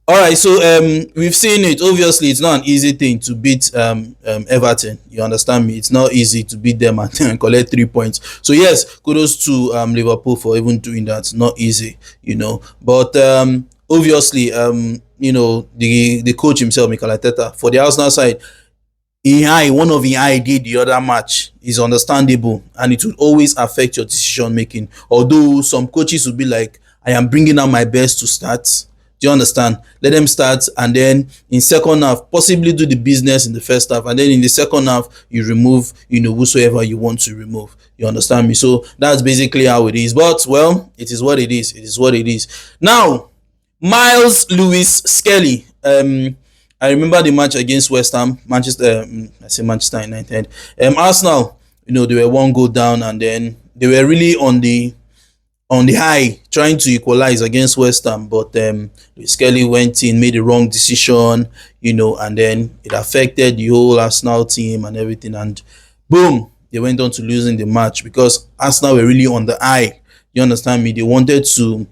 All right, so we've seen it. Obviously, it's not an easy thing to beat Everton. You understand me? It's not easy to beat them and, and collect 3 points. So yes, kudos to Liverpool for even doing that. Not easy, But obviously, the coach himself, Mikel Arteta, for the Arsenal side, one of the did the other match is understandable, and it will always affect your decision making. Although some coaches will be like, I am bringing out my best to start. Do you understand? Let them start, and then in second half, possibly do the business in the first half, and then in the second half, you remove, whosoever you want to remove. You understand me? So that's basically how it is. But well, it is what it is. It is what it is. Now, Miles Lewis-Skelly. I remember the match against West Ham, Manchester. I say Manchester United. Arsenal. They were one goal down, and then they were really on the high, trying to equalize against West Ham, but Skelly went in, made the wrong decision, and then it affected the whole Arsenal team and everything, and boom, they went on to losing the match because Arsenal were really on the high. You understand me? They wanted to,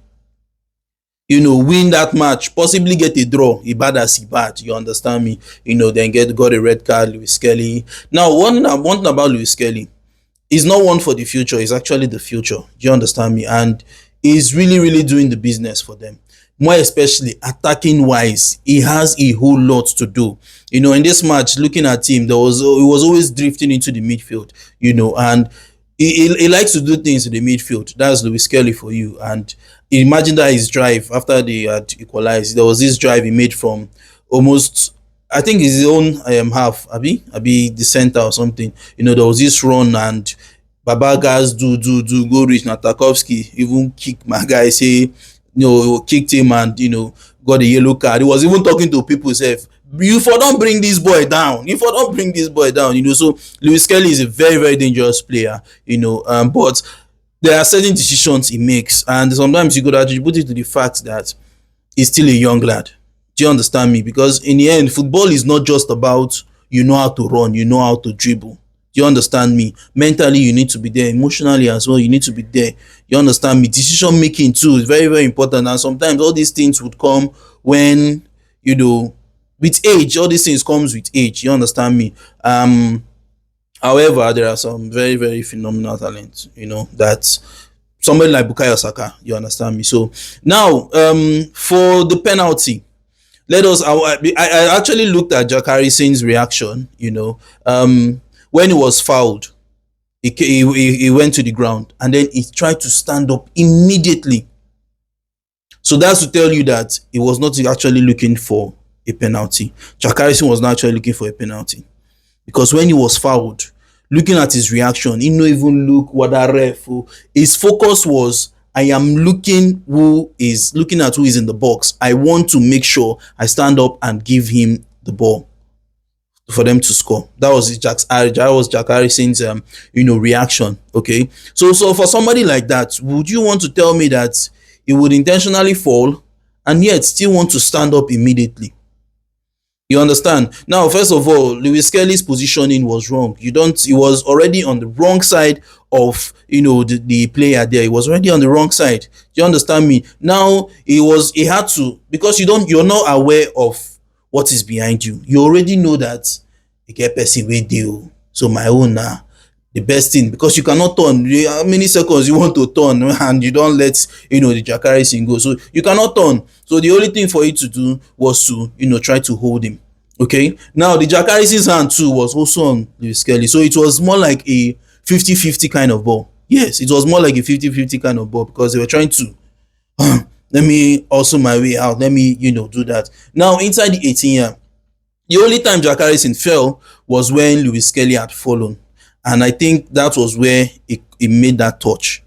win that match, possibly get a draw, a bad as a bad. You understand me? Then got a red card, Lewis-Skelly. Now, one thing about Lewis-Skelly, is not one for the future. It's actually the future. Do you understand me? And he's really, really doing the business for them. More especially attacking wise, he has a whole lot to do. In this match, looking at him, he was always drifting into the midfield. And he likes to do things in the midfield. That's Lewis-Skelly for you. And imagine that his drive after they had equalized. There was this drive he made from almost, I think it's his own half, Abi the center or something. There was this run and Babagas do go reach Natakovsky, even kick my guy, say, kicked him and got a yellow card. He was even talking to people, say, you for don't bring this boy down. You for don't bring this boy down. So Lewis-Skelly is a very, very dangerous player, but there are certain decisions he makes, and sometimes you could attribute it to the fact that he's still a young lad. Do you understand me? Because in the end, football is not just about you know how to run, you know how to dribble. Do you understand me? Mentally, you need to be there. Emotionally as well, you need to be there. You understand me? Decision making too is very, very important. And sometimes all these things would come when, with age. All these things comes with age. You understand me? However, there are some very, very phenomenal talents, that somebody like Bukayo Saka, you understand me? So now, for the penalty, I actually looked at Jack Harrison's reaction, when he was fouled, he went to the ground and then he tried to stand up immediately. So that's to tell you that he was not actually looking for a penalty. Jack Harrison was not actually looking for a penalty, because when he was fouled, looking at his reaction, he no even look what that ref. His focus was, I am looking at who is in the box. I want to make sure I stand up and give him the ball for them to score. That was Jack Harrison's reaction. Okay, so for somebody like that, would you want to tell me that he would intentionally fall and yet still want to stand up immediately? You understand? Now, first of all, Lewis-Skelly's positioning was wrong. He was already on the wrong side of the player there. He was already on the wrong side. Do you understand me? Now he had to, because you're not aware of what is behind you. You already know that you get person with you. So my own now, the best thing, because you cannot turn. How many seconds you want to turn and you don't let the Jack Harrison go? So you cannot turn. So the only thing for you to do was to try to hold him. Okay. Now the Jack Harrison's hand too was also on Lewis-Skelly. So it was more like a 50-50 kind of ball. Yes, it was more like a 50-50 kind of ball, because they were trying to let me also my way out. Let me do that. Now inside the 18-yard, the only time Jack Harrison fell was when Lewis-Skelly had fallen. And I think that was where he made that touch.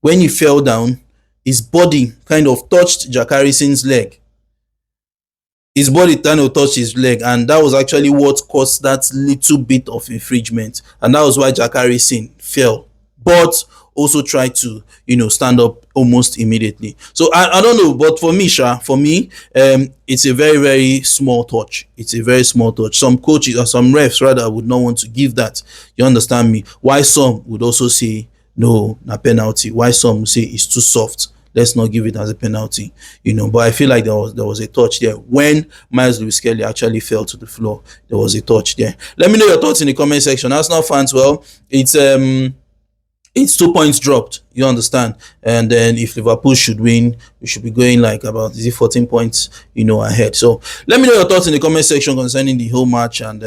When he fell down, his body kind of touched Jack Harrison's leg. His body kind of touched his leg, and that was actually what caused that little bit of infringement. And that was why Jack Harrison fell, but also tried to, stand up almost immediately. So I don't know, but for me, it's a very, very small touch. It's a very small touch. Some coaches or some refs rather would not want to give that. You understand me? Why some would also say no, na penalty. Why some would say it's too soft. let's not give it as a penalty, but I feel like there was a touch there when Miles Lewis-Skelly actually fell to the floor. There was a touch there. Let me know your thoughts in the comment section. Arsenal fans, well, it's 2 points dropped, you understand, and then if Liverpool should win, we should be going like about, is it 14 points ahead. So let me know your thoughts in the comment section concerning the whole match, and